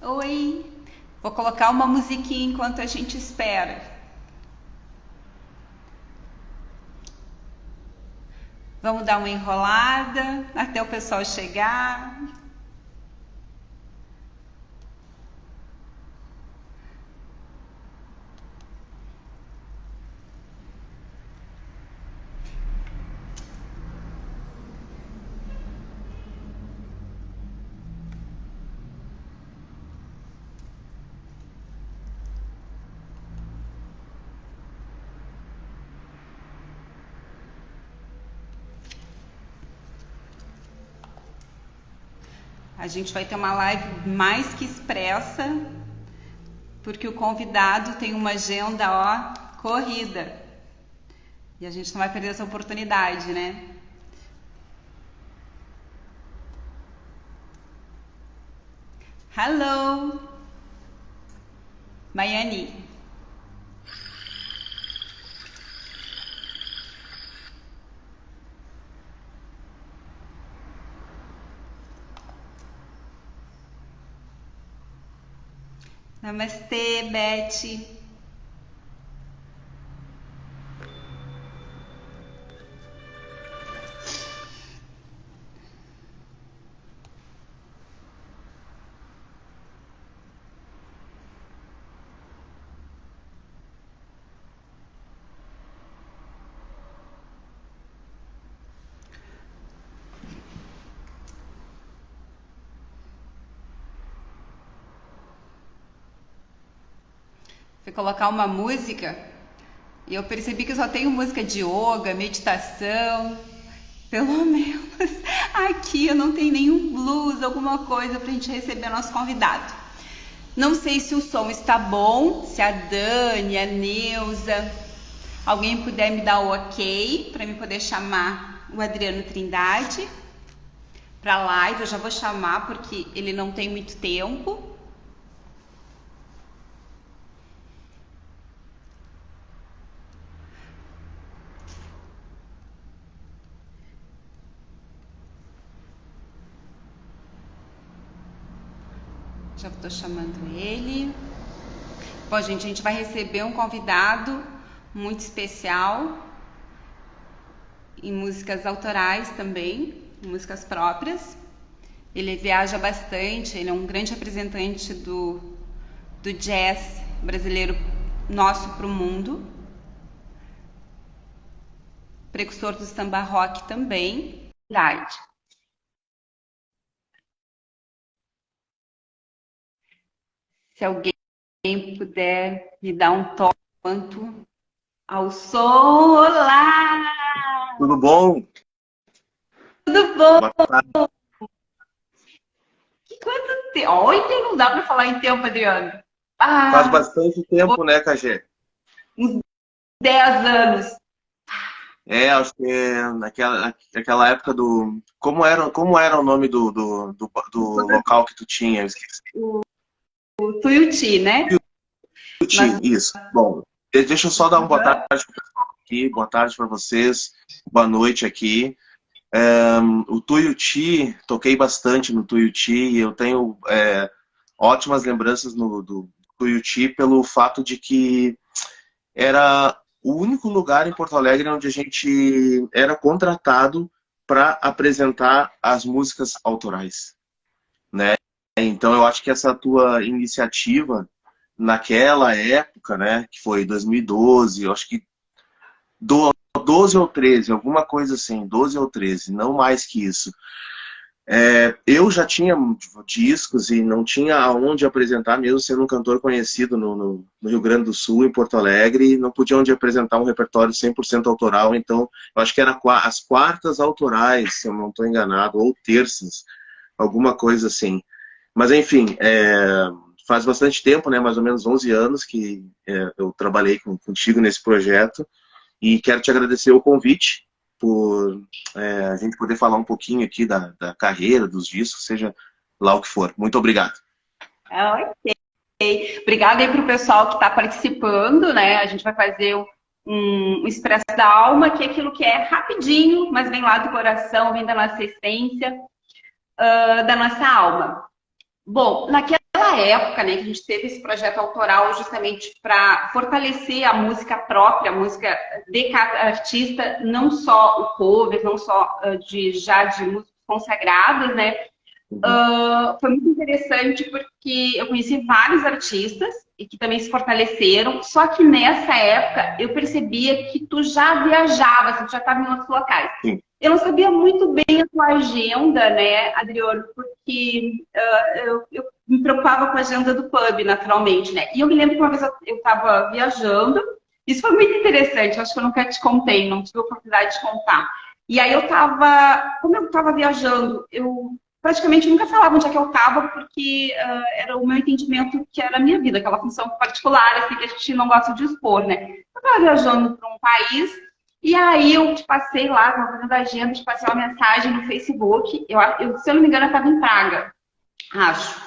Oi. Vou colocar uma musiquinha enquanto a gente espera. Vamos dar uma enrolada até o pessoal chegar. A gente vai ter uma live mais que expressa, porque o convidado tem uma agenda, ó, corrida. E a gente não vai perder essa oportunidade, né? Hello, Maiane. Namastê, Beth. Fui colocar uma música e eu percebi que eu só tenho música de yoga, meditação. Pelo menos aqui eu não tenho nenhum blues, alguma coisa pra gente receber nosso convidado. Não sei se o som está bom, se a Dani, a Neuza, alguém puder me dar o ok para me poder chamar o Adriano Trindade para live. Eu já vou chamar porque ele não tem muito tempo. Já estou chamando ele. Bom, gente, a gente vai receber um convidado muito especial em músicas autorais também, músicas próprias. Ele viaja bastante, ele é um grande representante do jazz brasileiro nosso para o mundo. Precursor do samba rock também. Verdade. Se alguém puder me dar um toque quanto ao som. Olá! Tudo bom? Tudo bom? Boa tarde. Que quanto tempo? Ontem não dá para falar em tempo, Adriano. Faz Ah, bastante tempo, né, Cagê? uns 10 anos. Acho que naquela época do... Como era o nome do local que tu tinha? Eu esqueci. O Tuiuti, né? Nós... Isso. Bom, deixa eu só dar uma boa tarde pro pessoal aqui, boa tarde para vocês, boa noite aqui. O Tuiuti, toquei bastante no Tuiuti e eu tenho ótimas lembranças do Tuiuti pelo fato de que era o único lugar em Porto Alegre onde a gente era contratado para apresentar as músicas autorais, né? Então eu acho que essa tua iniciativa naquela época, né, que foi 2012, eu acho que 12 ou 13, alguma coisa assim, 12 ou 13, não mais que isso. Eu já tinha discos e não tinha aonde apresentar, mesmo sendo um cantor conhecido no Rio Grande do Sul, em Porto Alegre, não podia onde apresentar um repertório 100% autoral, então eu acho que era as quartas autorais, se eu não estou enganado, ou terças, alguma coisa assim. Mas enfim, faz bastante tempo, né, mais ou menos 11 anos que eu trabalhei contigo nesse projeto e quero te agradecer o convite por a gente poder falar um pouquinho aqui da carreira, dos discos, seja lá o que for. Muito obrigado. Ok. Obrigada aí para o pessoal que está participando, né? A gente vai fazer um Expresso da Alma, que é aquilo que é rapidinho, mas vem lá do coração, vem da nossa essência, da nossa alma. Bom, naquela época, né, que a gente teve esse projeto autoral justamente para fortalecer a música própria, a música de cada artista, não só o cover, não só de músicos consagrados, né? Foi muito interessante porque eu conheci vários artistas e que também se fortaleceram, só que nessa época eu percebia que tu já viajava, assim, tu já estava em outros locais. Sim. Eu não sabia muito bem a tua agenda, né, Adriano, porque eu me preocupava com a agenda do pub, naturalmente, né? E eu me lembro que uma vez eu estava viajando, isso foi muito interessante, acho que eu nunca te contei, não tive a oportunidade de contar. E aí como eu estava viajando, eu praticamente nunca falava onde é que eu estava, porque era o meu entendimento que era a minha vida, aquela função particular, assim, que a gente não gosta de expor, né? Eu estava viajando para um país, e aí eu te passei lá, estava fazendo a agenda, te passei uma mensagem no Facebook, se eu não me engano, eu estava em Praga, acho.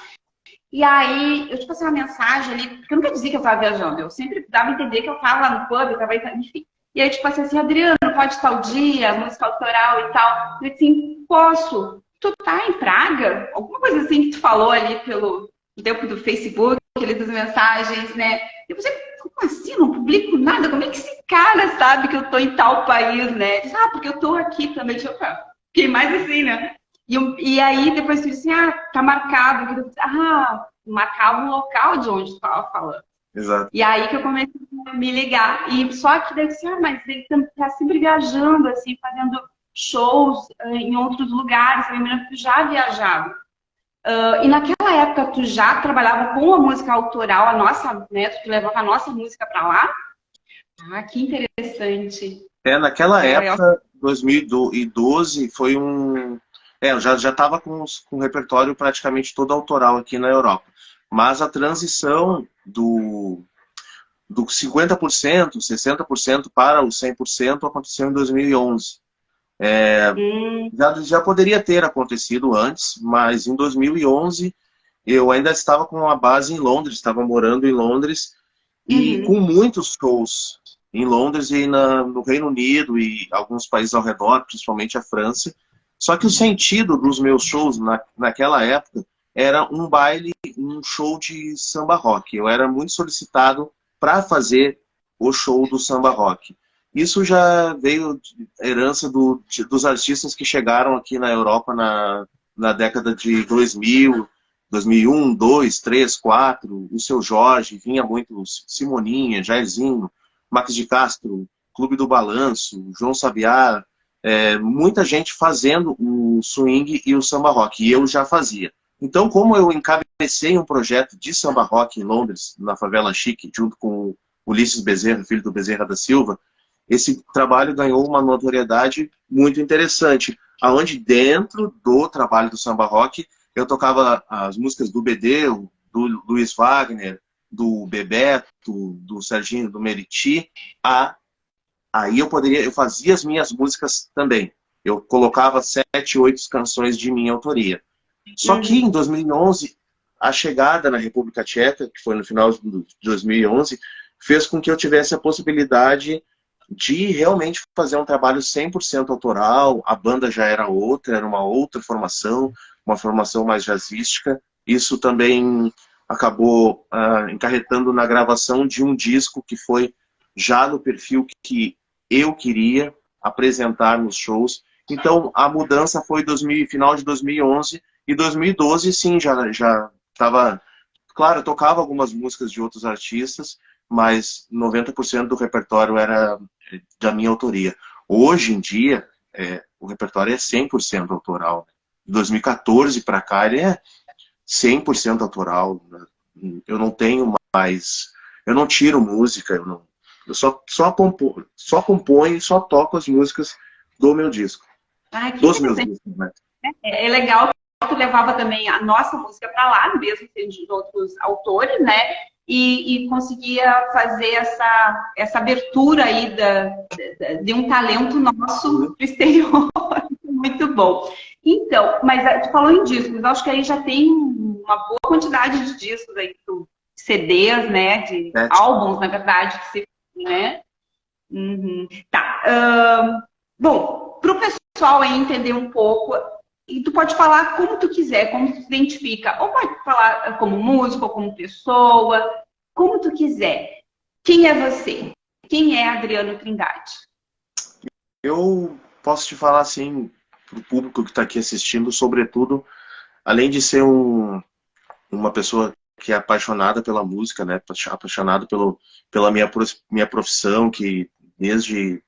E aí eu te passei uma mensagem ali, porque eu nunca dizia que eu estava viajando, eu sempre dava a entender que eu estava lá no pub, eu estava, enfim. E aí eu te passei assim, Adriano, pode tal dia, música autoral e tal. Eu falei assim, posso. Tu tá em Praga? Alguma coisa assim que tu falou ali pelo tempo do Facebook, ali das mensagens, né? Eu pensei, como assim? Não publico nada? Como é que esse cara sabe que eu tô em tal país, né? Diz, porque eu tô aqui também. Fiquei mais assim, né? E aí depois tu disse assim, tá marcado. Eu disse, marcava o local de onde tu tava falando. Exato. E aí que eu comecei a me ligar. E só que daí eu disse, mas ele tá sempre viajando, assim, fazendo shows em outros lugares, eu me lembro que tu já viajava. E naquela época tu já trabalhava com a música autoral, a nossa, né? Tu levava a nossa música para lá. Que interessante. Naquela época, 2012, foi um... eu já estava com o repertório praticamente todo autoral aqui na Europa. Mas a transição do 50%, 60% para o 100% aconteceu em 2011. Já poderia ter acontecido antes, mas em 2011 eu ainda estava com uma base em Londres, estava morando em Londres e com muitos shows em Londres e no Reino Unido e alguns países ao redor, principalmente a França. Só que o sentido dos meus shows naquela época era um baile, um show de samba rock. Eu era muito solicitado para fazer o show do samba rock. Isso já veio herança dos artistas que chegaram aqui na Europa na década de 2000, 2001, 2, 3, 4. O Seu Jorge, vinha muito Simoninha, Jairzinho, Max de Castro, Clube do Balanço, João Sabiá. Muita gente fazendo o swing e o samba rock. E eu já fazia. Então, como eu encabecei um projeto de samba rock em Londres, na Favela Chique, junto com Ulisses Bezerra, filho do Bezerra da Silva, esse trabalho ganhou uma notoriedade muito interessante, aonde dentro do trabalho do samba rock, eu tocava as músicas do Bedeu, do Luiz Wagner, do Bebeto, do Serginho, do Meriti, aí eu fazia as minhas músicas também. Eu colocava 7, 8 canções de minha autoria. Só que em 2011, a chegada na República Tcheca, que foi no final de 2011, fez com que eu tivesse a possibilidade de realmente fazer um trabalho 100% autoral. A banda já era outra, era uma outra formação, uma formação mais jazzística. Isso também acabou encarretando na gravação de um disco que foi já no perfil que eu queria apresentar nos shows. Então, a mudança foi final de 2011 e 2012, sim, já estava... Claro, eu tocava algumas músicas de outros artistas, mas 90% do repertório era da minha autoria. Hoje em dia, o repertório é 100% autoral. De 2014 para cá, ele é 100% autoral. Eu não tenho mais... Eu não tiro música, eu só componho e só toco as músicas do meu disco. Dos meus discos, né? É legal que tu levava também a nossa música para lá, mesmo sendo de outros autores, né? E conseguia fazer essa abertura aí de um talento nosso pro exterior. Muito bom. Então, mas tu falou em discos, eu acho que aí já tem uma boa quantidade de discos aí, CDs, né? De álbuns, na verdade, né? Tá. Bom, para o pessoal aí entender um pouco, E tu pode falar como tu quiser, como tu se identifica. Ou pode falar como músico, ou como pessoa, como tu quiser. Quem é você? Quem é Adriano Trindade? Eu posso te falar assim, para o público que está aqui assistindo, sobretudo, além de ser uma pessoa que é apaixonada pela música, né? Apaixonado pela minha profissão, que desde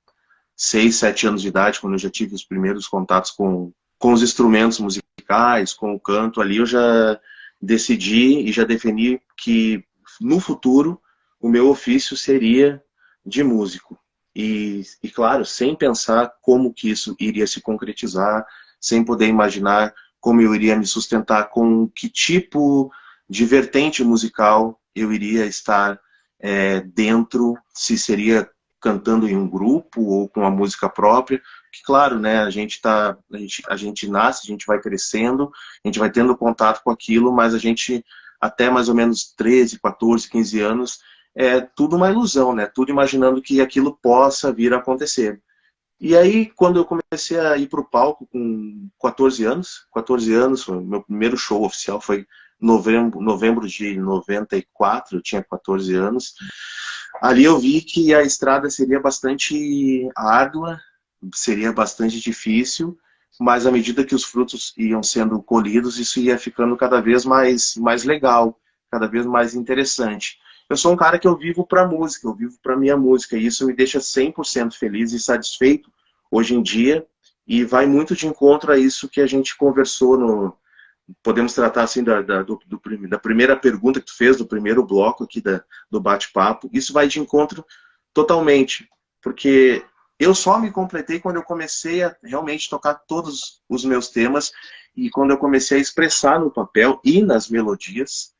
6, 7 anos de idade, quando eu já tive os primeiros contatos com os instrumentos musicais, com o canto ali, eu já decidi e já defini que no futuro o meu ofício seria de músico. E claro, sem pensar como que isso iria se concretizar, sem poder imaginar como eu iria me sustentar, com que tipo de vertente musical eu iria estar dentro, se seria cantando em um grupo ou com a música própria, que claro, né, a gente nasce, a gente vai crescendo, a gente vai tendo contato com aquilo, mas a gente até mais ou menos 13, 14, 15 anos é tudo uma ilusão, né? Tudo imaginando que aquilo possa vir a acontecer. E aí, quando eu comecei a ir para o palco com 14 anos, o meu primeiro show oficial foi novembro de 94, eu tinha 14 anos. Ali eu vi que a estrada seria bastante árdua, seria bastante difícil, mas à medida que os frutos iam sendo colhidos, isso ia ficando cada vez mais legal, cada vez mais interessante. Eu sou um cara que eu vivo para música, eu vivo para minha música, e isso me deixa 100% feliz e satisfeito hoje em dia, e vai muito de encontro a isso que a gente conversou podemos tratar assim da primeira pergunta que tu fez, do primeiro bloco aqui do bate-papo. Isso vai de encontro totalmente, porque eu só me completei quando eu comecei a realmente tocar todos os meus temas e quando eu comecei a expressar no papel e nas melodias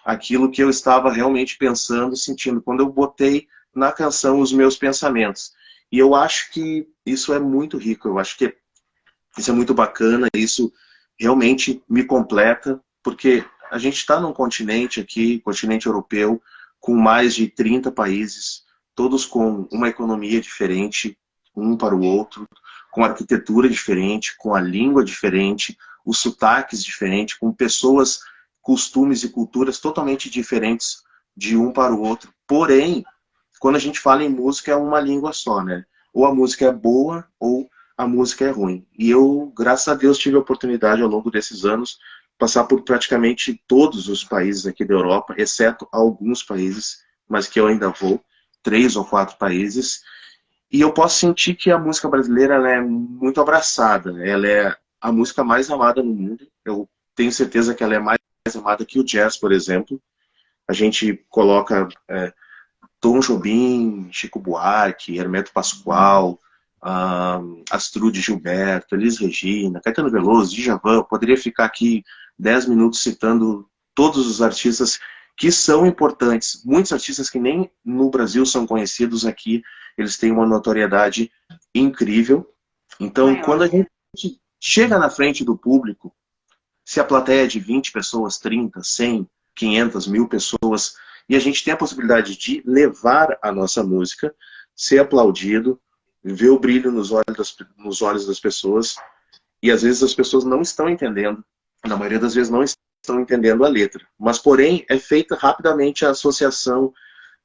aquilo que eu estava realmente pensando, sentindo, quando eu botei na canção os meus pensamentos. E eu acho que isso é muito rico, eu acho que isso é muito bacana, isso realmente me completa, porque a gente está num continente aqui, continente europeu, com mais de 30 países, todos com uma economia diferente, um para o outro, com arquitetura diferente, com a língua diferente, os sotaques diferentes, com pessoas, costumes e culturas totalmente diferentes de um para o outro. Porém, quando a gente fala em música, é uma língua só, né? Ou a música é boa, ou a música é ruim. E eu, graças a Deus, tive a oportunidade ao longo desses anos passar por praticamente todos os países aqui da Europa, exceto alguns países, mas que eu ainda vou, 3 ou 4 países. E eu posso sentir que a música brasileira ela é muito abraçada. Ela é a música mais amada no mundo. Eu tenho certeza que ela é mais amada que o jazz, por exemplo. A gente coloca Tom Jobim, Chico Buarque, Hermeto Pascoal, Astrud Gilberto, Elis Regina, Caetano Veloso, Djavan. Eu poderia ficar aqui 10 minutos citando todos os artistas que são importantes. Muitos artistas que nem no Brasil são conhecidos aqui, eles têm uma notoriedade incrível. Então, quando a gente chega na frente do público, se a plateia é de 20 pessoas, 30, 100, 500, 1000 pessoas, e a gente tem a possibilidade de levar a nossa música, ser aplaudido, ver o brilho nos olhos das pessoas, e às vezes as pessoas não estão entendendo, na maioria das vezes não estão entendendo a letra, mas porém é feita rapidamente a associação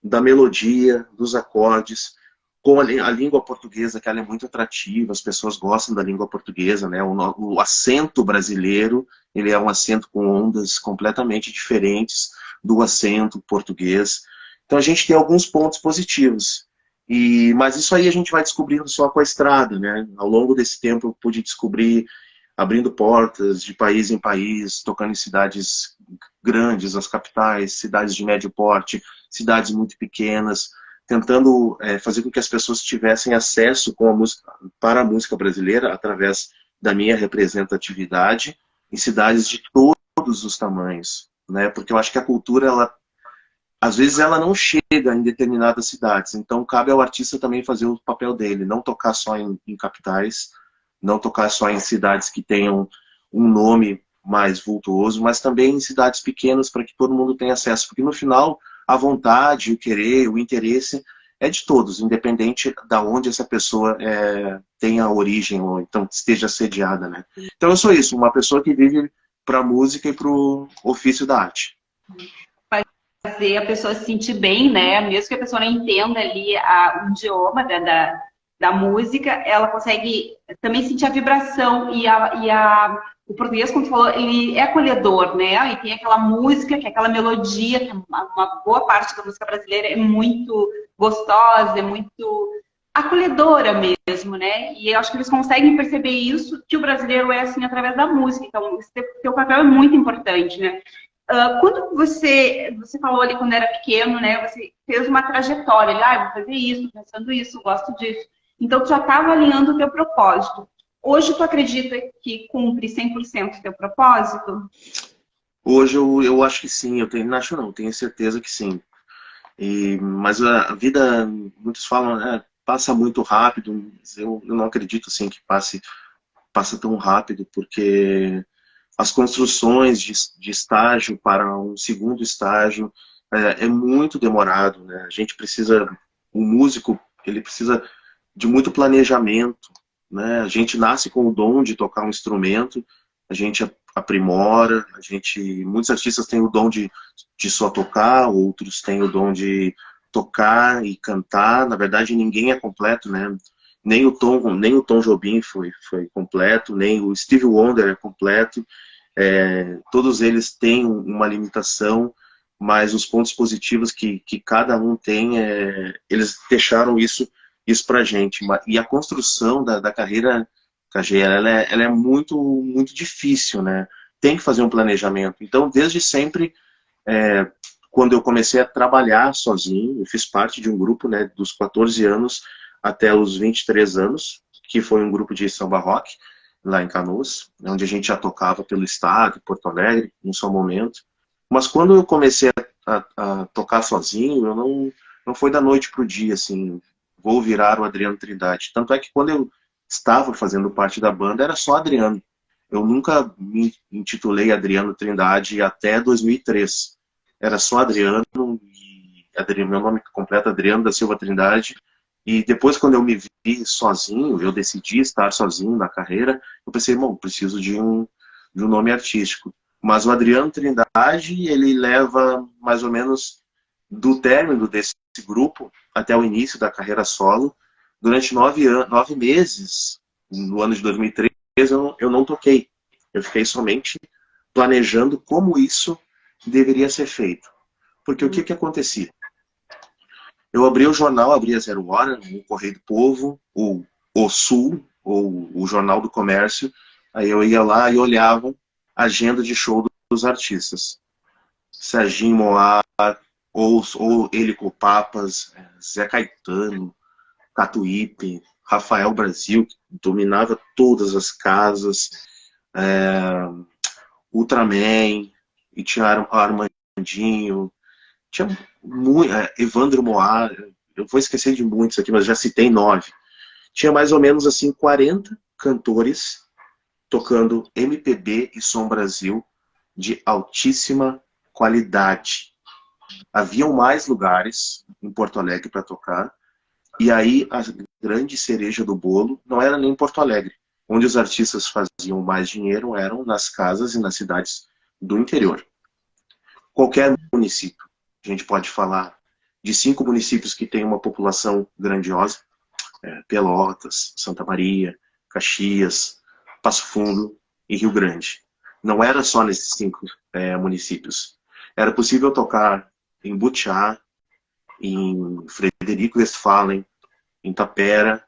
da melodia, dos acordes, com a língua portuguesa, que ela é muito atrativa, as pessoas gostam da língua portuguesa, né? O acento brasileiro, ele é um acento com ondas completamente diferentes do acento português. Então a gente tem alguns pontos positivos. Mas isso aí a gente vai descobrindo só com a estrada, né? Ao longo desse tempo eu pude descobrir, abrindo portas de país em país, tocando em cidades grandes, as capitais, cidades de médio porte, cidades muito pequenas, tentando fazer com que as pessoas tivessem acesso para a música brasileira através da minha representatividade em cidades de todos os tamanhos, né? Porque eu acho que a cultura, às vezes ela não chega em determinadas cidades, então cabe ao artista também fazer o papel dele, não tocar só em capitais, não tocar só em cidades que tenham um nome mais vultuoso, mas também em cidades pequenas para que todo mundo tenha acesso, porque no final a vontade, o querer, o interesse é de todos, independente da onde essa pessoa tenha a origem ou então esteja sediada, né? Então eu sou isso, uma pessoa que vive para a música e para o ofício da arte. Fazer a pessoa se sentir bem, né? Mesmo que a pessoa não entenda ali o idioma da música, ela consegue também sentir a vibração o português, como tu falou, ele é acolhedor, né? E tem aquela música, que é aquela melodia, que uma boa parte da música brasileira é muito gostosa, é muito acolhedora mesmo, né? E eu acho que eles conseguem perceber isso, que o brasileiro é assim através da música. Então, esse teu papel é muito importante, né? Quando você falou ali quando era pequeno, né? Você fez uma trajetória, vou fazer isso, pensando isso, gosto disso. Então, tu já estava alinhando o teu propósito. Hoje, tu acredita que cumpre 100% o teu propósito? Hoje eu acho que sim, tenho certeza que sim. Mas a vida, muitos falam, passa muito rápido, mas eu não acredito assim que passa tão rápido, porque as construções de estágio para um segundo estágio é muito demorado, né? A gente precisa, o músico, ele precisa de muito planejamento, né? A gente nasce com o dom de tocar um instrumento, a gente aprimora, muitos artistas têm o dom de só tocar, outros têm o dom de tocar e cantar. Na verdade, ninguém é completo, né? Nem o Tom Jobim foi completo, nem o Stevie Wonder é completo. Todos eles têm uma limitação, mas os pontos positivos que cada um tem, eles deixaram isso pra gente. E a construção da carreira, KG, ela é muito, muito difícil, né? Tem que fazer um planejamento. Então, desde sempre, quando eu comecei a trabalhar sozinho, eu fiz parte de um grupo, né, dos 14 anos até os 23 anos, que foi um grupo de samba rock, lá em Canoas, onde a gente já tocava pelo estado, Porto Alegre, num só momento. Mas quando eu comecei a tocar sozinho, não foi da noite para o dia, assim, vou virar o Adriano Trindade. Tanto é que quando eu estava fazendo parte da banda, era só Adriano. Eu nunca me intitulei Adriano Trindade até 2003. Era só Adriano, meu nome completo é Adriano da Silva Trindade. E depois, quando eu me vi sozinho, eu decidi estar sozinho na carreira, eu pensei, bom, preciso de um nome artístico. Mas o Adriano Trindade, ele leva mais ou menos do término desse grupo até o início da carreira solo. Durante 9 meses, no ano de 2013, eu não toquei. Eu fiquei somente planejando como isso deveria ser feito. Porque o que acontecia? Eu abria o jornal, abria Zero Hora, o Correio do Povo, o Sul, ou o Jornal do Comércio. Aí eu ia lá e olhava a agenda de show dos artistas. Serginho Moá, ou Helico Papas, Zé Caetano, Catuípe, Rafael Brasil, que dominava todas as casas, Ultraman, e tinha Armandinho, tinha muito, Evandro Moá, eu vou esquecer de muitos aqui, mas já citei 9. Tinha mais ou menos assim 40 cantores tocando MPB e Som Brasil de altíssima qualidade. Haviam mais lugares em Porto Alegre para tocar, e aí a grande cereja do bolo não era nem em Porto Alegre. Onde os artistas faziam mais dinheiro eram nas casas e nas cidades do interior. Qualquer município. A gente pode falar de 5 municípios que têm uma população grandiosa. Pelotas, Santa Maria, Caxias, Passo Fundo e Rio Grande. Não era só nesses 5 municípios. Era possível tocar em Butiá, em Frederico Westphalen, em Tapera,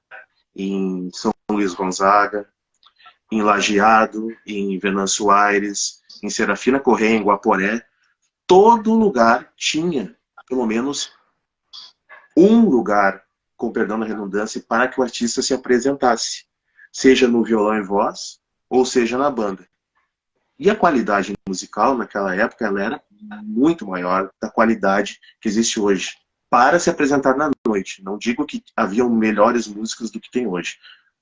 em São Luís Gonzaga, em Lajeado, em Venâncio Aires, em Serafina Correia, em Guaporé. Todo lugar tinha, pelo menos, um lugar, com perdão da redundância, para que o artista se apresentasse, seja no violão e voz, ou seja na banda. E a qualidade musical, naquela época, ela era muito maior da qualidade que existe hoje, para se apresentar na noite. Não digo que haviam melhores músicos do que tem hoje.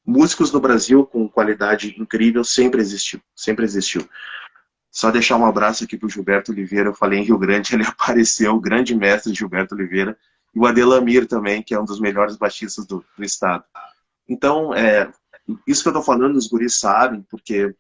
Músicos no Brasil com qualidade incrível sempre existiu, sempre existiu. Só deixar um abraço aqui para o Gilberto Oliveira. Eu falei em Rio Grande, ele apareceu, o grande mestre Gilberto Oliveira. e o Adelamir também, que é um dos melhores baixistas do estado. Então, isso que eu estou falando, os guris sabem, porque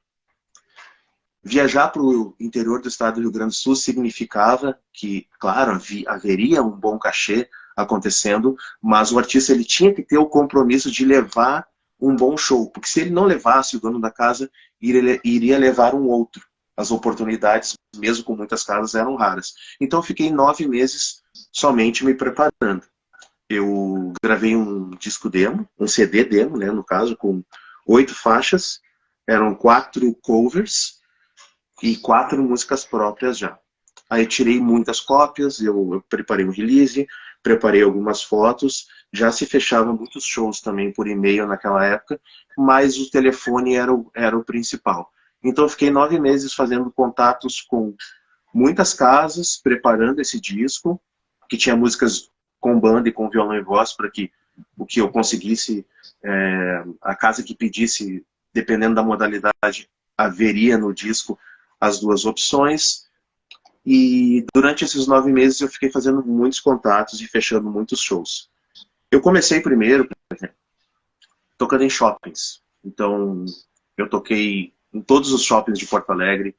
viajar para o interior do estado do Rio Grande do Sul significava que, claro, haveria um bom cachê acontecendo, mas o artista ele tinha que ter o compromisso de levar um bom show, porque se ele não levasse, o dono da casa iria levar um outro. As oportunidades, mesmo com muitas casas, eram raras. Então eu fiquei 9 meses somente me preparando. Eu gravei um disco demo, um CD demo, né, no caso, com 8 faixas, eram 4 covers e 4 músicas próprias já. Aí tirei muitas cópias, eu preparei um release, preparei algumas fotos, já se fechava muitos shows também por e-mail naquela época, mas o telefone era o principal. Então eu fiquei 9 meses fazendo contatos com muitas casas, preparando esse disco, que tinha músicas com banda e com violão e voz, para que o que eu conseguisse, a casa que pedisse, dependendo da modalidade, haveria no disco as 2 opções. E durante esses 9 meses eu fiquei fazendo muitos contatos e fechando muitos shows. Eu comecei primeiro tocando em shoppings. Então eu toquei em todos os shoppings de Porto Alegre,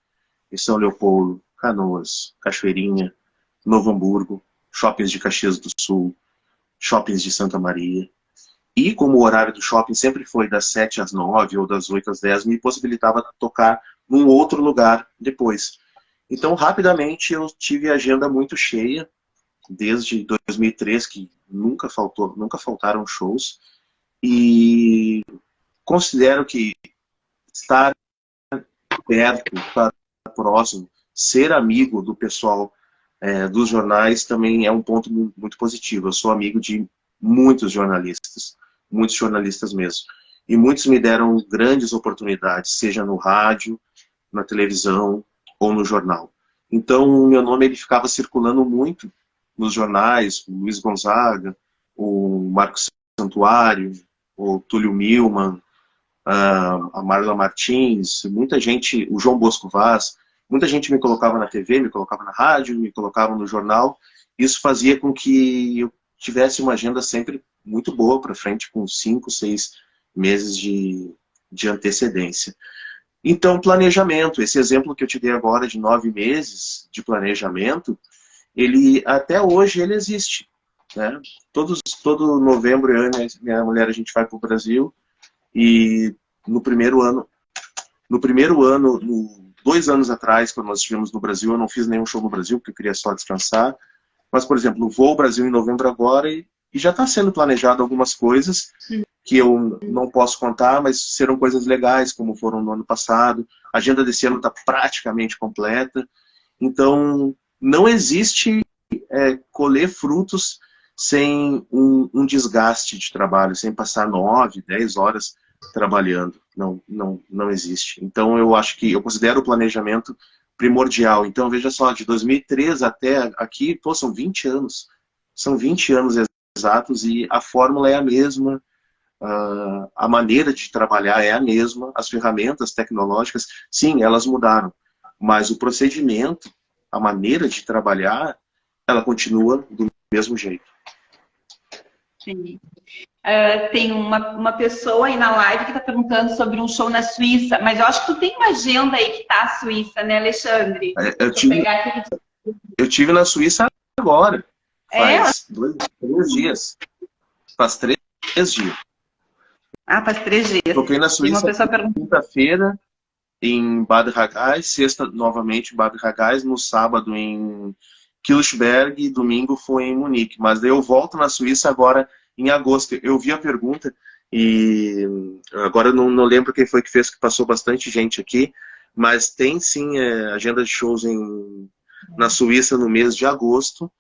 em São Leopoldo, Canoas, Cachoeirinha, Novo Hamburgo, shoppings de Caxias do Sul, shoppings de Santa Maria. E como o horário do shopping sempre foi das 7 às 9 ou das 8 às 10, me possibilitava tocar num outro lugar depois. Então, rapidamente, eu tive a agenda muito cheia, desde 2003, que nunca faltaram shows. E considero que estar perto, estar próximo, ser amigo do pessoal dos jornais também é um ponto muito positivo. Eu sou amigo de muitos jornalistas mesmo. E muitos me deram grandes oportunidades, seja no rádio, na televisão ou no jornal. Então, o meu nome ele ficava circulando muito nos jornais, o Luiz Gonzaga, o Marcos Santuário, o Túlio Milman, a Marla Martins, muita gente, o João Bosco Vaz, muita gente me colocava na TV, me colocava na rádio, me colocava no jornal. Isso fazia com que eu tivesse uma agenda sempre muito boa para frente, com 5, 6 meses de antecedência. Então, planejamento, esse exemplo que eu te dei agora de 9 meses de planejamento, até hoje ele existe. Né? Todo novembro, eu e minha mulher, a gente vai para o Brasil, e no primeiro ano, 2 anos atrás, quando nós estivemos no Brasil, eu não fiz nenhum show no Brasil, porque eu queria só descansar. Mas, por exemplo, vou ao Brasil em novembro agora e já está sendo planejado algumas coisas que eu não posso contar, mas serão coisas legais, como foram no ano passado. A agenda desse ano está praticamente completa. Então, não existe colher frutos sem um desgaste de trabalho, sem passar 9, 10 horas trabalhando. Não existe. Então, eu considero o planejamento primordial. Então, veja só, de 2003 até aqui, são 20 anos. São 20 anos exatos e a fórmula é a mesma, a maneira de trabalhar é a mesma, as ferramentas tecnológicas, sim, elas mudaram. Mas o procedimento, a maneira de trabalhar, ela continua do mesmo jeito. Sim. Tem uma pessoa aí na live que está perguntando sobre um show na Suíça, mas eu acho que tu tem uma agenda aí que está na Suíça, né, Alexandre? Eu tive na Suíça agora, faz 3 dias. Faz 3 dias. Ah, faz 3 dias. Toquei na Suíça quinta-feira em Bad Ragaz, sexta novamente em Bad Ragaz, no sábado em Kilchberg e domingo foi em Munique. Mas daí eu volto na Suíça agora em agosto. Eu vi a pergunta e agora não lembro quem foi que fez, que passou bastante gente aqui, mas tem sim agenda de shows na Suíça no mês de agosto.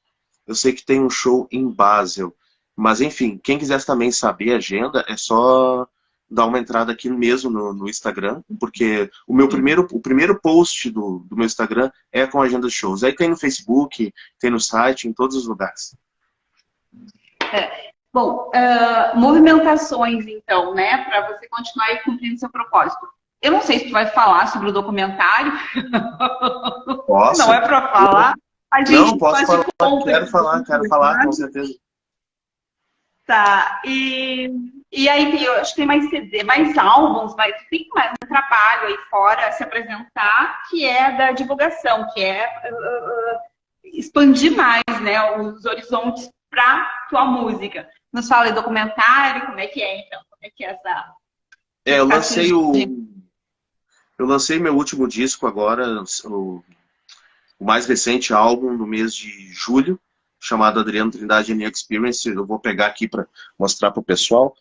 Eu sei que tem um show em Basel. Mas enfim, quem quiser também saber a agenda, é só dar uma entrada aqui mesmo no Instagram, porque o primeiro post do meu Instagram é com a agenda de shows. Aí tem no Facebook, tem no site, em todos os lugares. Bom, movimentações então, né, para você continuar aí cumprindo seu propósito. Eu não sei se tu vai falar sobre o documentário. Posso? Não é para falar. Não, posso falar. Quero falar, com certeza. Tá, e aí eu acho que tem mais CD, mais álbuns, mas tem mais um trabalho aí fora a se apresentar, que é da divulgação, que é expandir mais, né, os horizontes para tua música. Nos fala em documentário, como é que é então? Como é que é essa... É, Tá surgindo? eu lancei meu último disco agora, o mais recente álbum no mês de julho, chamado Adriano Trindade New Experience. Eu vou pegar aqui para mostrar para o pessoal.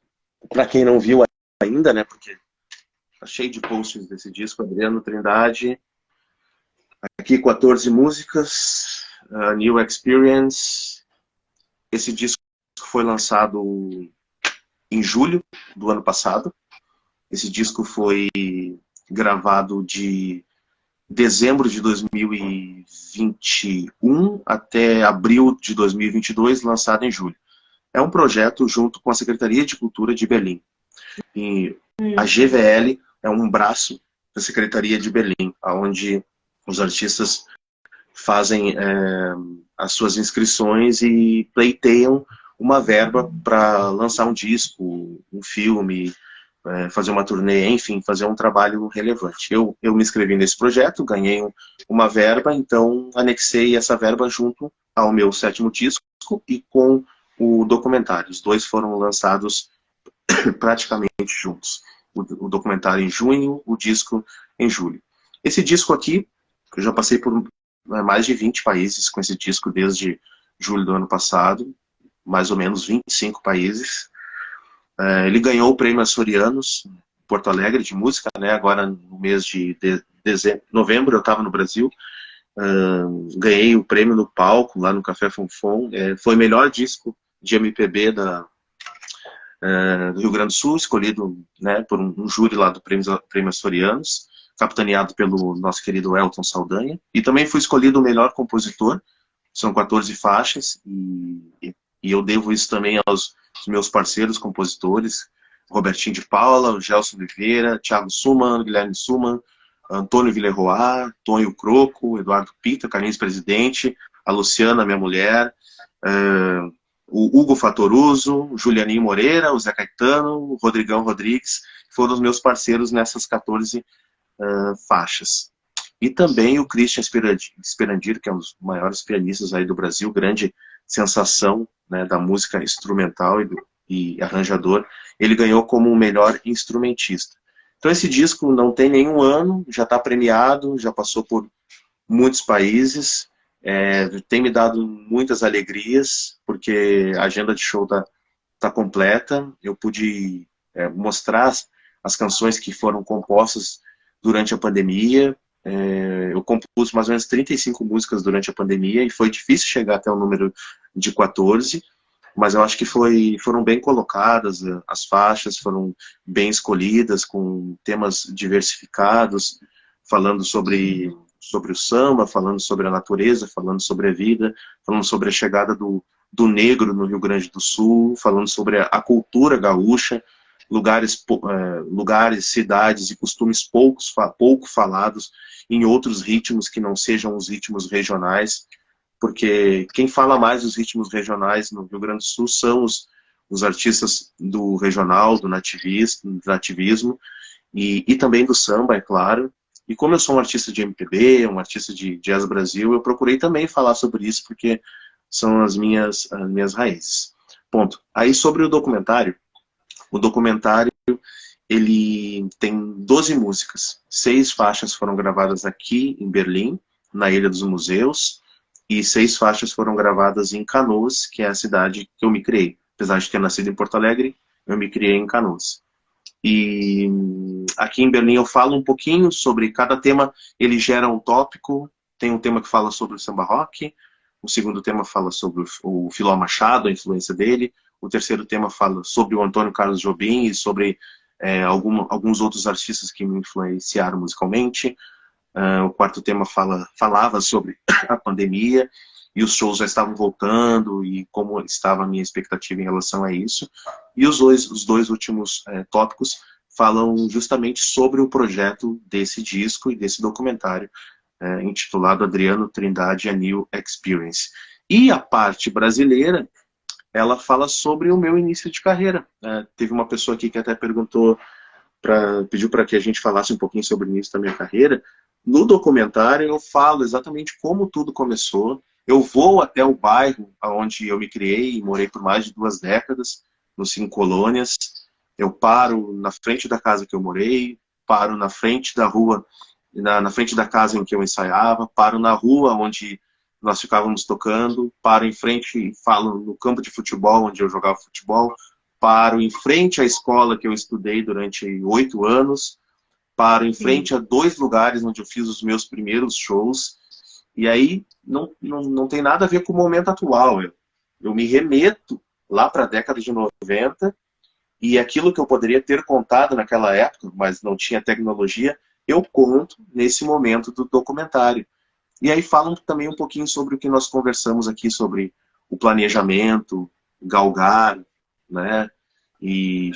Para quem não viu ainda, né, porque tá cheio de posts desse disco, Adriano Trindade. Aqui 14 músicas, New Experience. Esse disco foi lançado em julho do ano passado. Esse disco foi gravado de dezembro de 2021 até abril de 2022, lançado em julho. É um projeto junto com a Secretaria de Cultura de Berlim. E a GVL é um braço da Secretaria de Berlim, onde os artistas fazem as suas inscrições e pleiteiam uma verba para lançar um disco, um filme, fazer uma turnê, enfim, fazer um trabalho relevante. Eu me inscrevi nesse projeto, ganhei uma verba, então anexei essa verba junto ao meu 7º disco e com o documentário. Os dois foram lançados praticamente juntos. O documentário em junho, o disco em julho. Esse disco aqui, eu já passei por mais de 20 países com esse disco desde julho do ano passado, mais ou menos 25 países. Ele ganhou o Prêmio Açorianos, Porto Alegre, de música, né? Agora no mês de novembro eu estava no Brasil, ganhei o prêmio no palco, lá no Café Fonfon. Foi o melhor disco de MPB do Rio Grande do Sul, escolhido, né, por um júri lá do Prêmio Açorianos, capitaneado pelo nosso querido Elton Saldanha. E também fui escolhido o melhor compositor, são 14 faixas, e eu devo isso também aos meus parceiros compositores, Robertinho de Paula, Gelson Oliveira, Thiago Suman, Guilherme Suman, Antônio Villeroy, Tonho Croco, Eduardo Pita, Carlinhos Presidente, a Luciana, minha mulher, o Hugo Fatoruso, o Julianinho Moreira, o Zé Caetano, o Rodrigão Rodrigues, foram os meus parceiros nessas 14 faixas. E também o Christian Sperandir, que é um dos maiores pianistas aí do Brasil, grande sensação, né, da música instrumental e arranjador. Ele ganhou como o melhor instrumentista. Então esse disco não tem nenhum ano, já está premiado, já passou por muitos países, tem me dado muitas alegrias, porque a agenda de show tá completa. Eu pude mostrar as canções que foram compostas durante a pandemia. Eu compus mais ou menos 35 músicas durante a pandemia e foi difícil chegar até o número de 14, mas eu acho que foram bem colocadas, as faixas foram bem escolhidas, com temas diversificados, falando sobre o samba, falando sobre a natureza, falando sobre a vida, falando sobre a chegada do negro no Rio Grande do Sul, falando sobre a cultura gaúcha, lugares, cidades e costumes pouco falados em outros ritmos que não sejam os ritmos regionais, porque quem fala mais dos ritmos regionais no Rio Grande do Sul são os artistas do regional, do nativismo e também do samba, é claro. E como eu sou um artista de MPB, um artista de Jazz Brasil, eu procurei também falar sobre isso, porque são as minhas raízes. Ponto. Aí sobre o documentário ele tem 12 músicas, 6 faixas foram gravadas aqui em Berlim, na Ilha dos Museus, e 6 faixas foram gravadas em Canoas, que é a cidade que eu me criei. Apesar de ter nascido em Porto Alegre, eu me criei em Canoas. E aqui em Berlim eu falo um pouquinho sobre cada tema, ele gera um tópico. Tem um tema que fala sobre o samba rock, o segundo tema fala sobre o Filó Machado, a influência dele, o terceiro tema fala sobre o Antônio Carlos Jobim e sobre alguns outros artistas que me influenciaram musicalmente. O quarto tema falava sobre a pandemia e os shows já estavam voltando e como estava a minha expectativa em relação a isso. E os dois últimos tópicos falam justamente sobre o projeto desse disco e desse documentário intitulado Adriano Trindade A New Experience. E a parte brasileira ela fala sobre o meu início de carreira. Teve uma pessoa aqui que até perguntou, pediu para que a gente falasse um pouquinho sobre o início da minha carreira. No documentário eu falo exatamente como tudo começou. Eu vou até o bairro onde eu me criei e morei por mais de 2 décadas, no Cinco Colônias. Eu paro na frente da casa que eu morei, paro na frente da rua, na frente da casa em que eu ensaiava, paro na rua onde nós ficávamos tocando, paro em frente e falo no campo de futebol onde eu jogava futebol, paro em frente à escola que eu estudei durante 8 anos, paro em frente a 2 lugares onde eu fiz os meus primeiros shows, e aí não tem nada a ver com o momento atual. Eu me remeto lá para a década de 90, e aquilo que eu poderia ter contado naquela época, mas não tinha tecnologia, eu conto nesse momento do documentário. E aí falam também um pouquinho sobre o que nós conversamos aqui, sobre o planejamento, galgar, né? E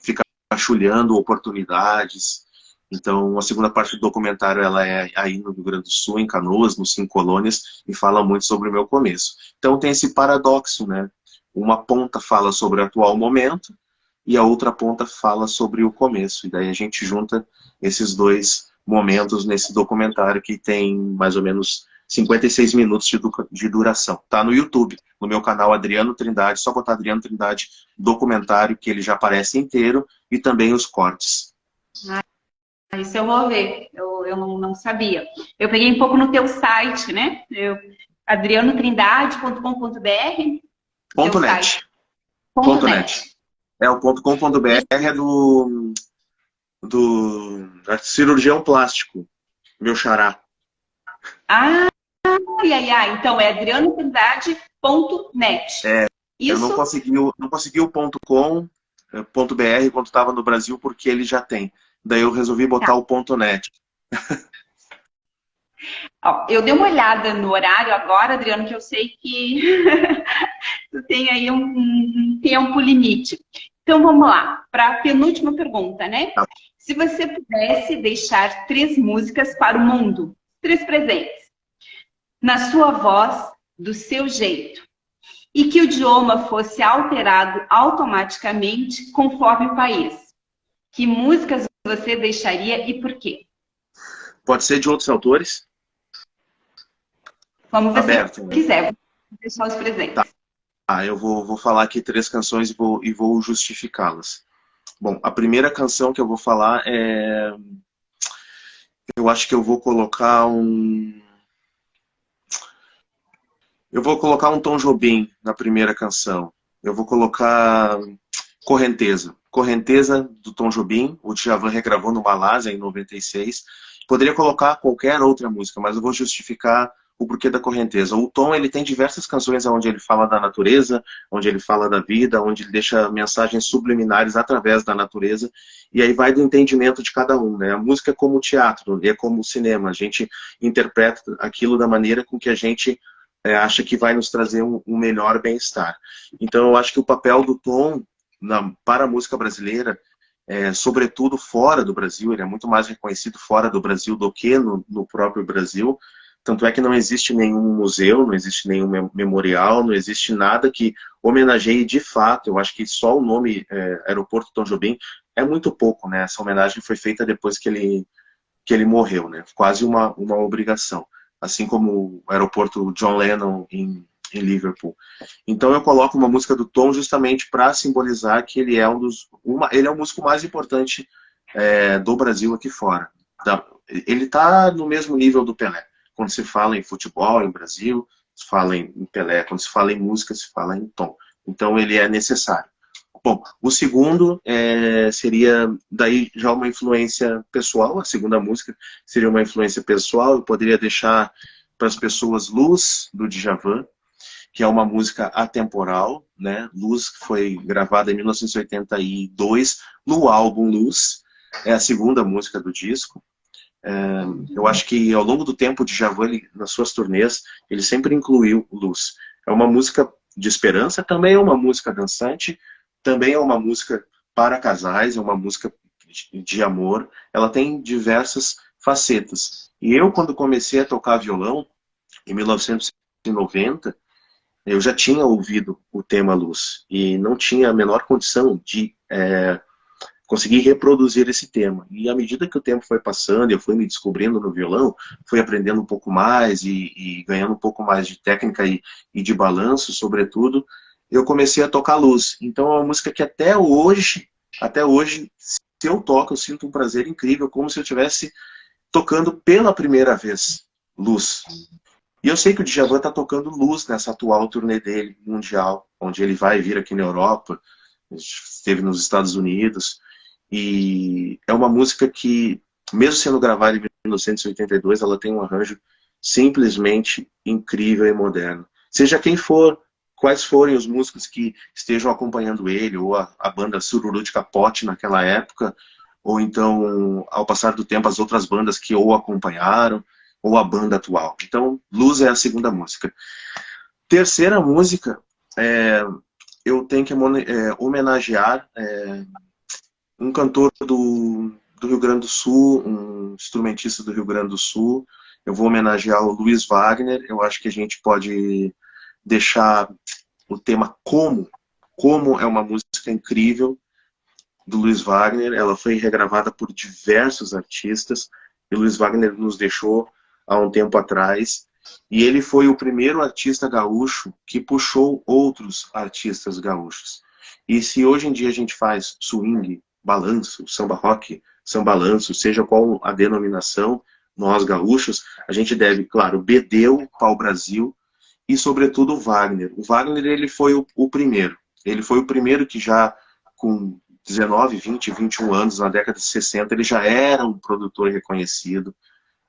ficar achulhando oportunidades. Então, a segunda parte do documentário ela é aí no Rio Grande do Sul, em Canoas, nos Cinco Colônias, e fala muito sobre o meu começo. Então, tem esse paradoxo, né? Uma ponta fala sobre o atual momento e a outra ponta fala sobre o começo. E daí a gente junta esses dois momentos nesse documentário que tem mais ou menos 56 minutos de duração. Tá no YouTube, no meu canal Adriano Trindade, só botar Adriano Trindade documentário, que ele já aparece inteiro, e também os cortes. Isso eu vou ver, eu não sabia. Eu peguei um pouco no teu site, né? adrianotrindade.com.br. .net. .net. O .com.br é do cirurgião plástico, meu xará. Então é adrianotrindade.net. Eu não consegui o .com, .br quando estava no Brasil, porque ele já tem. Daí eu resolvi botar o .net. Ó, eu dei uma olhada no horário agora, Adriano, que eu sei que tu tem aí um tempo limite. Então vamos lá, para a penúltima pergunta, né? Tá. Se você pudesse deixar 3 músicas para o mundo, 3 presentes, na sua voz, do seu jeito, e que o idioma fosse alterado automaticamente conforme o país, que músicas você deixaria e por quê? Pode ser de outros autores? Como você quiser, vou deixar os presentes. Tá. Eu vou falar aqui 3 canções e vou justificá-las. Bom, a primeira canção que eu vou falar é... Eu acho que eu vou colocar Eu vou colocar um Tom Jobim na primeira canção. Eu vou colocar Correnteza. Correnteza, do Tom Jobim. O Djavan regravou no Malásia, em 96. Poderia colocar qualquer outra música, mas eu vou justificar o porquê da Correnteza. O Tom, ele tem diversas canções onde ele fala da natureza, onde ele fala da vida, onde ele deixa mensagens subliminares através da natureza, e aí vai do entendimento de cada um, né? A música é como teatro, é como cinema, a gente interpreta aquilo da maneira com que a gente acha que vai nos trazer um melhor bem-estar. Então eu acho que o papel do Tom para a música brasileira, sobretudo fora do Brasil, ele é muito mais reconhecido fora do Brasil do que no próprio Brasil. Tanto é que não existe nenhum museu, não existe nenhum memorial, não existe nada que homenageie de fato. Eu acho que só o nome Aeroporto Tom Jobim é muito pouco, né? Essa homenagem foi feita depois que ele morreu, né? Quase uma obrigação. Assim como o aeroporto John Lennon em Liverpool. Então eu coloco uma música do Tom justamente para simbolizar que ele é ele é o músico mais importante do Brasil aqui fora. Ele está no mesmo nível do Pelé. Quando se fala em futebol em Brasil, se fala em Pelé. Quando se fala em música, se fala em Tom. Então ele é necessário. Bom, o segundo seria daí já uma influência pessoal. A segunda música seria uma influência pessoal. Eu poderia deixar para as pessoas Luz, do Djavan, que é uma música atemporal, né? Luz, que foi gravada em 1982 no álbum Luz. É a segunda música do disco. Eu acho que ao longo do tempo, o Djavan, nas suas turnês, ele sempre incluiu Luz. É uma música de esperança, também é uma música dançante, também é uma música para casais, é uma música de amor. Ela tem diversas facetas. E eu, quando comecei a tocar violão, em 1990, eu já tinha ouvido o tema Luz e não tinha a menor condição de conseguir reproduzir esse tema. E à medida que o tempo foi passando, eu fui me descobrindo no violão, fui aprendendo um pouco mais e ganhando um pouco mais de técnica e de balanço, sobretudo, eu comecei a tocar Luz. Então é uma música que até hoje, se eu toco, eu sinto um prazer incrível, como se eu estivesse tocando pela primeira vez Luz. E eu sei que o Djavan está tocando Luz nessa atual turnê dele, mundial, onde ele vai vir aqui na Europa, esteve nos Estados Unidos, e é uma música que, mesmo sendo gravada em 1982, ela tem um arranjo simplesmente incrível e moderno. Seja quem for, quais forem os músicos que estejam acompanhando ele, ou a banda Sururu de Capote naquela época, ou então, ao passar do tempo, as outras bandas que ou acompanharam, ou a banda atual. Então, Luz é a segunda música. Terceira música, eu tenho que homenagear um cantor do Rio Grande do Sul, um instrumentista do Rio Grande do Sul. Eu vou homenagear o Luiz Wagner. Eu acho que a gente pode deixar o tema Como é uma música incrível do Luiz Wagner. Ela foi regravada por diversos artistas. E o Luiz Wagner nos deixou há um tempo atrás. E ele foi o primeiro artista gaúcho que puxou outros artistas gaúchos. E se hoje em dia a gente faz swing, balanço, samba rock, samba balanço, seja qual a denominação, nós gaúchos, a gente deve, claro, Bedeu, pau-brasil e, sobretudo, o Wagner. O Wagner, ele foi o primeiro. Ele foi o primeiro que já, com 19, 20, 21 anos, na década de 60, ele já era um produtor reconhecido,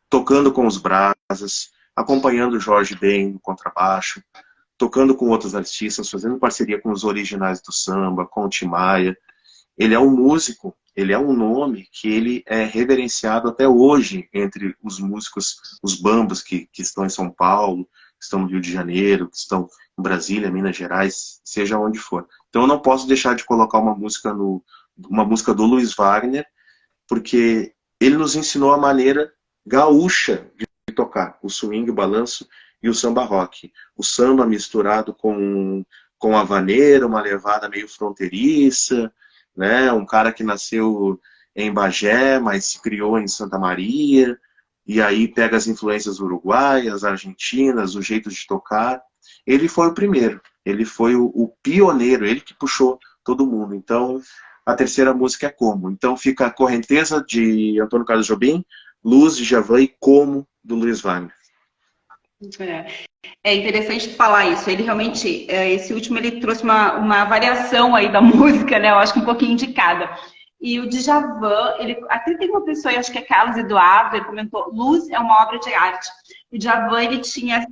tocando com os Brasas, acompanhando o Jorge Ben no contrabaixo, tocando com outros artistas, fazendo parceria com os originais do samba, com o Tim Maia. Ele é um músico, ele é um nome que ele é reverenciado até hoje entre os músicos, os bambas que estão em São Paulo, que estão no Rio de Janeiro, que estão em Brasília, Minas Gerais, seja onde for. Então eu não posso deixar de colocar uma música do Luiz Wagner, porque ele nos ensinou a maneira gaúcha de tocar o swing, o balanço e o samba rock. O samba misturado com a vaneira, uma levada meio fronteiriça, né? Um cara que nasceu em Bagé, mas se criou em Santa Maria, e aí pega as influências uruguaias, argentinas, o jeito de tocar. Ele foi o primeiro, ele foi o pioneiro, ele que puxou todo mundo. Então, a terceira música é Como. Então fica a Correnteza, de Antônio Carlos Jobim, Luz, de Djavan, e Como, do Luiz Wagner. É interessante falar isso. Ele realmente, esse último, ele trouxe uma variação aí da música, né? Eu acho que um pouquinho de cada. E o Djavan, ele até tem uma pessoa, eu acho que é Carlos Eduardo, ele comentou, Luz é uma obra de arte. O Djavan, ele tinha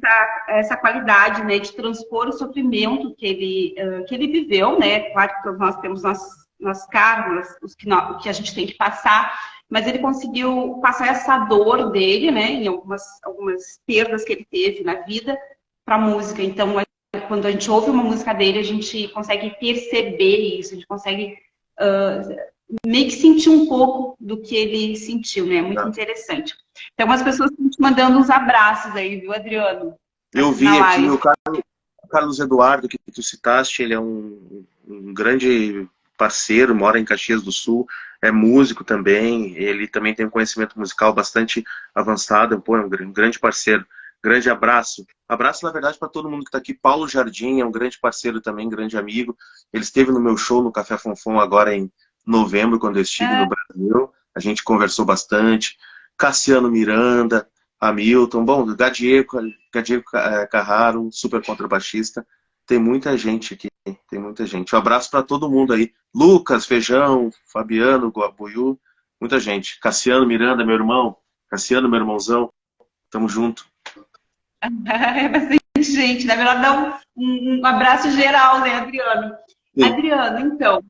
essa qualidade, né, de transpor o sofrimento que ele viveu, né? Claro que todos nós temos nas karmas, o que a gente tem que passar, mas ele conseguiu passar essa dor dele, né, em algumas perdas que ele teve na vida, para a música. Então, quando a gente ouve uma música dele, a gente consegue perceber isso, a gente consegue meio que sentir um pouco do que ele sentiu, né? Muito interessante. Tem algumas pessoas estão te mandando uns abraços aí, viu, Adriano? Eu vi aqui o Carlos Eduardo, que tu citaste, ele é um grande parceiro, mora em Caxias do Sul, é músico também, ele também tem um conhecimento musical bastante avançado, pô, é um grande parceiro. Grande abraço. Abraço, na verdade, para todo mundo que está aqui. Paulo Jardim é um grande parceiro também, grande amigo. Ele esteve no meu show no Café Fonfon agora em novembro, quando eu estive no Brasil. A gente conversou bastante. Cassiano Miranda, Hamilton, bom, Gadiel Carraro, super contrabaixista. Tem muita gente aqui, tem muita gente. Um abraço para todo mundo aí. Lucas, Feijão, Fabiano, Buiú, muita gente. Cassiano Miranda, meu irmão. Cassiano, meu irmãozão. Tamo junto. É bastante gente. Na verdade, dá um abraço geral, né, Adriano? Sim. Adriano, então,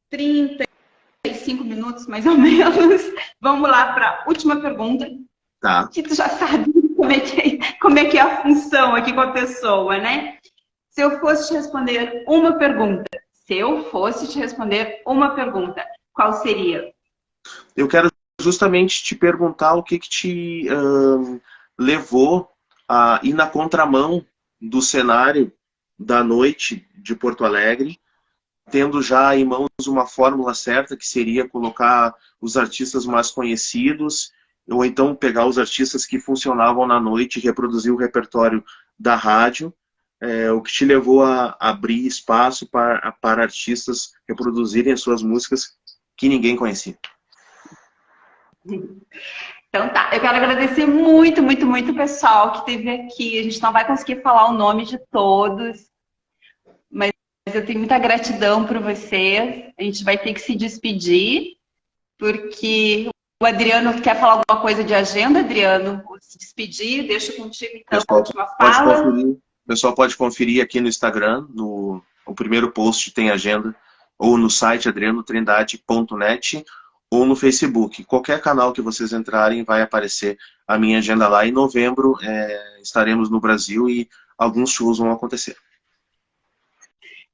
35 minutos, mais ou menos. Vamos lá para a última pergunta. Tá. Que tu já sabe como é que é a função aqui com a pessoa, né? Se eu fosse te responder uma pergunta, qual seria? Eu quero justamente te perguntar o que te levou a ir na contramão do cenário da noite de Porto Alegre, tendo já em mãos uma fórmula certa, que seria colocar os artistas mais conhecidos, ou então pegar os artistas que funcionavam na noite e reproduzir o repertório da rádio, o que te levou a abrir espaço para artistas reproduzirem as suas músicas que ninguém conhecia. Então tá, eu quero agradecer muito, muito, muito o pessoal que esteve aqui. A gente não vai conseguir falar o nome de todos, mas eu tenho muita gratidão por vocês. A gente vai ter que se despedir, porque o Adriano quer falar alguma coisa de agenda. Adriano, vou se despedir, deixo contigo então a última fala. O pessoal pode conferir aqui no Instagram, o primeiro post tem agenda, ou no site adrianotrindade.net, ou no Facebook. Qualquer canal que vocês entrarem vai aparecer a minha agenda lá. Em novembro estaremos no Brasil e alguns shows vão acontecer.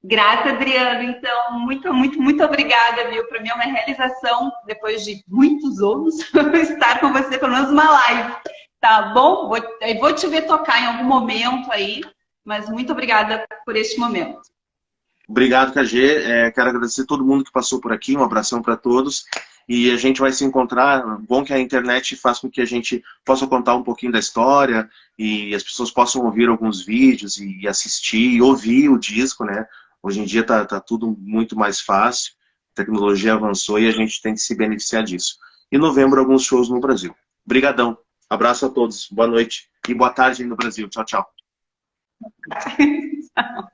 Grata, Adriano. Então, muito, muito, muito obrigada, viu? Para mim é uma realização, depois de muitos anos, estar com você pelo menos uma live. Tá bom? Vou te ver tocar em algum momento aí, mas muito obrigada por este momento. Obrigado, KG. Quero agradecer todo mundo que passou por aqui. Um abração para todos. E a gente vai se encontrar. Bom que a internet faz com que a gente possa contar um pouquinho da história e as pessoas possam ouvir alguns vídeos e assistir e ouvir o disco, né? Hoje em dia tá tudo muito mais fácil. A tecnologia avançou e a gente tem que se beneficiar disso. Em novembro, alguns shows no Brasil. Obrigadão. Abraço a todos. Boa noite e boa tarde no Brasil. Tchau, tchau. Tchau.